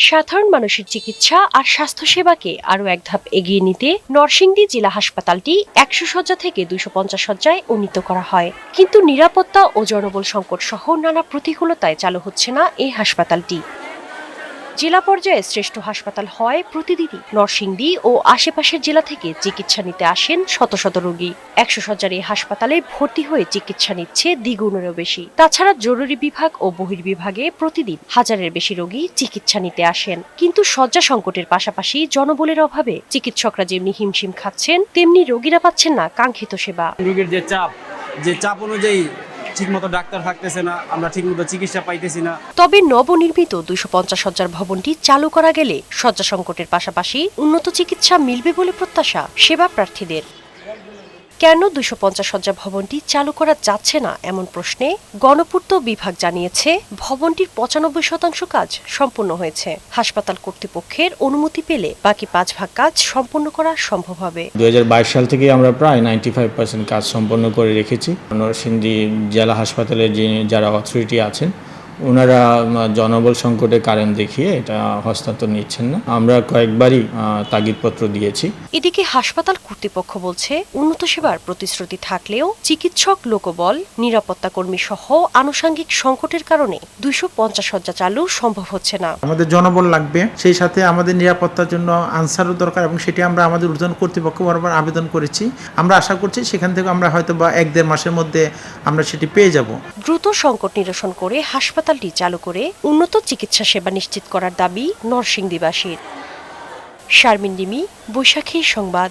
সাধারণ মানুষের চিকিৎসা আর স্বাস্থ্যসেবাকে আরও এক ধাপ এগিয়ে নিতে নরসিংদী জেলা হাসপাতালটি ১০০ শয্যা থেকে ২৫০ শয্যায় উন্নীত করা হয়। কিন্তু নিরাপত্তা ও জনবল সংকট সহ নানা প্রতিকূলতায় চালু হচ্ছে না এই হাসপাতালটি। জেলা পর্যায়ে শ্রেষ্ঠ হাসপাতাল হয় প্রতিদিনই নরসিংদী ও আশেপাশের জেলা থেকে চিকিৎসা নিতে আসেন শত শত রোগী। ১০০ শয্যার এই হাসপাতালে ভর্তি হয়ে চিকিৎসা নিচ্ছে দ্বিগুণেরও বেশি। তাছাড়া জরুরি বিভাগ ও বহির্বিভাগে প্রতিদিন হাজারের বেশি রোগী চিকিৎসা নিতে আসেন। কিন্তু শয্যা সংকটের পাশাপাশি জনবলের অভাবে চিকিৎসকরা যেমনি হিমশিম খাচ্ছেন, তেমনি রোগীরা পাচ্ছেন না কাঙ্ক্ষিত সেবা। রোগীর যে চাপ অনুযায়ী ঠিকমতো ডাক্তার থাকতেছে না, আমরা ঠিকমতো চিকিৎসা পাইতেছি না। তবে নবনির্মিত ২৫০ শয্যার ভবনটি চালু করা গেলে শয্যা সংকটের পাশাপাশি উন্নত চিকিৎসা মিলবে বলে প্রত্যাশা সেবা প্রার্থীদের। কেন ২৫০ শয্যা ভবনটি চালু করা যাচ্ছে না এমন প্রশ্নে গণপূর্ত বিভাগ জানিয়েছে, ভবনটির ৯৫% কাজ সম্পূর্ণ হয়েছে। হাসপাতাল কর্তৃপক্ষের অনুমতি পেলে বাকি ৫ ভাগ কাজ সম্পূর্ণ করা সম্ভব হবে। ২০২২ সাল থেকে আমরা প্রায় 95% কাজ সম্পন্ন করে রেখেছি। নরসিংদী জেলা হাসপাতালের যারা অথরিটি আছেন ওনারা জনবল সংকটের কারণ দেখিয়ে এটা হস্তান্তর নিচ্ছেন না। আমরা কয়েকবারই তাগিদপত্র দিয়েছি। এদিকে হাসপাতাল কর্তৃপক্ষ বলছে, উন্নত সেবার প্রতিশ্রুতি থাকলেও চিকিৎসক, লোকবল, নিরাপত্তা কর্মী সহ আনুষঙ্গিক সংকটের কারণে ২৫০ শয্যা চালু সম্ভব হচ্ছে না। আমাদের জনবল লাগবে, সেই সাথে আমাদের নিরাপত্তার জন্য আনসারও দরকার এবং সেটি আমরা আমাদের ঊর্ধ্বতন কর্তৃপক্ষ বরাবর আবেদন করেছি। আমরা আশা করছি সেখান থেকে আমরা হয়তো বা ১-১.৫ মাসের মধ্যে আমরা সেটি পেয়ে যাব। দ্রুত সংকট নিরসন করে হাসপাতালটি চালু করে উন্নত চিকিৎসা সেবা নিশ্চিত করার দাবি নরসিংদীবাসীর। শারমিন লিমি, বৈশাখী সংবাদ।